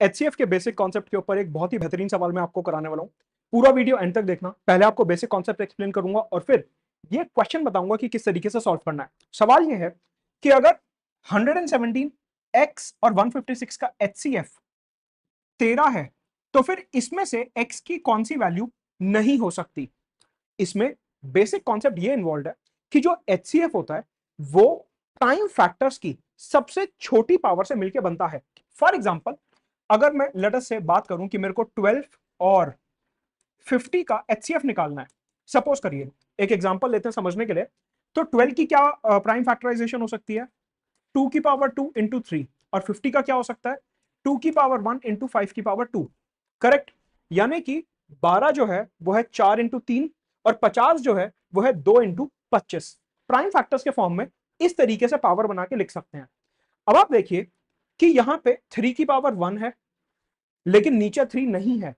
HCF के basic concept के ऊपर एक बहुत ही बेहतरीन सवाल मैं आपको कराने वाला हूं। पूरा वीडियो एंड तक देखना। पहले आपको बेसिक कॉन्सेप्ट एक्सप्लेन करूंगा और फिर ये क्वेश्चन बताऊंगा कि किस तरीके से सॉल्व करना है। सवाल ये है कि अगर 117 एक्स और 156 का एचसीएफ 13 है तो फिर इसमें से एक्स की कौन सी वैल्यू नहीं हो सकती। इसमें बेसिक कॉन्सेप्ट ये इन्वॉल्व है कि जो एचसीएफ होता है वो प्राइम फैक्टर्स की सबसे छोटी पावर से मिलकर बनता है। फॉर एग्जाम्पल, अगर मैं लेट अस से बात करूं कि मेरे को 12 और 50 का एचसीएफ निकालना है, सपोज करिए, एक एग्जांपल लेते हैं समझने के लिए। तो 12 की क्या प्राइम फैक्टराइजेशन हो सकती है? 2 की पावर 2 इंटू 3। और 50 का क्या हो सकता है? 2 की पावर 1 इंटू 5 की पावर 2। करेक्ट। यानी कि 12 जो है वो है 4 इंटू 3 और 50 जो है वो है 2 इंटू 25। प्राइम फैक्टर्स के फॉर्म में इस तरीके से पावर बना के लिख सकते हैं। अब आप देखिए कि यहां पे 3 की पावर 1 है लेकिन नीचे 3 नहीं है,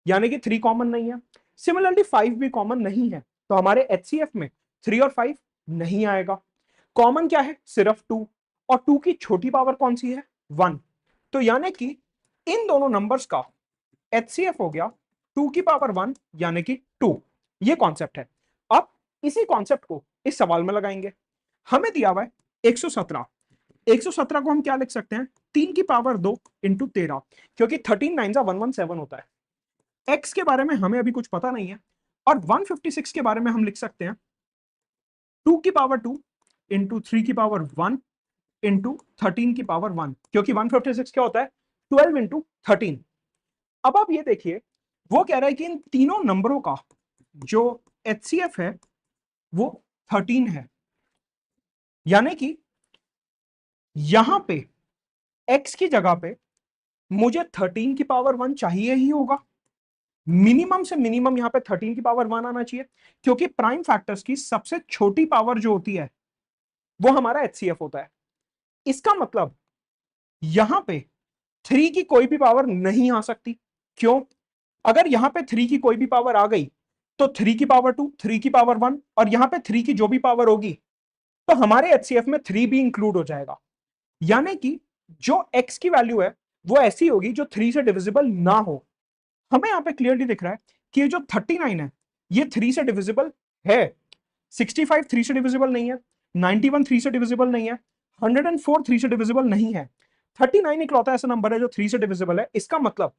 यानी कि 3 कॉमन नहीं है। सिमिलरली 5 भी कॉमन नहीं है, तो हमारे एचसीएफ में 3 और 5 नहीं आएगा। कॉमन क्या है? सिर्फ 2, और 2 की छोटी पावर कौन सी है? 1। तो यानी कि इन दोनों नंबर्स का एचसीएफ हो गया 2 की पावर 1 यानी कि 2। ये कॉन्सेप्ट है। अब इसी कॉन्सेप्ट को इस सवाल में लगाएंगे। हमें दिया हुआ है 117। 117 को हम क्या लिख सकते हैं? 3 की पावर 2 इंटू 13, क्योंकि 13 9 117 होता है। एक्स के बारे में हमें अभी कुछ पता नहीं है, और 156 के बारे में हम लिख सकते हैं 2 की पावर 2 इंटू 3 की पावर 1 इंटू 13 की पावर 1, क्योंकि 156 क्या होता है? 12 इंटू 13। अब आप ये देखिए, वो कह रहा है कि इन तीनों नंबरों का जो एचसीएफ है वो 13 है, यानी कि यहां पे x की जगह पे मुझे 13 की पावर 1 चाहिए ही होगा। मिनिमम से मिनिमम यहां पे 13 की पावर 1 आना चाहिए, क्योंकि प्राइम फैक्टर्स की सबसे छोटी पावर जो होती है वो हमारा एचसीएफ होता है। इसका मतलब यहां पे 3 की कोई भी पावर नहीं आ सकती। क्यों? अगर यहां पे 3 की कोई भी पावर आ गई तो 3 की पावर 2, 3 की पावर 1, और यहां पे 3 की जो भी पावर होगी तो हमारे एचसीएफ में 3 भी इंक्लूड हो जाएगा। यानी कि जो x की वैल्यू है वो ऐसी होगी जो 3 से डिविजिबल ना हो। हमें यहां पे क्लियरली दिख रहा है कि ये जो 39 है ये 3 से डिविजिबल है। 65 3 से डिविजिबल नहीं है, 91 3 से डिविजिबल नहीं है, 104 3 से डिविजिबल नहीं है। 39 इकलौता ऐसा नंबर है जो 3 से डिविजिबल है। इसका मतलब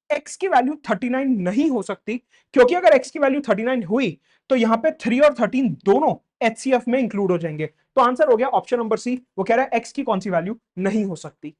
x की वैल्यू 39 नहीं हो सकती, क्योंकि अगर x की वैल्यू 39 हुई तो यहां पे 3 और 13 दोनों एचसीएफ में इंक्लूड हो जाएंगे। तो आंसर हो गया ऑप्शन नंबर सी। वो कह रहा है x की कौन सी वैल्यू नहीं हो सकती।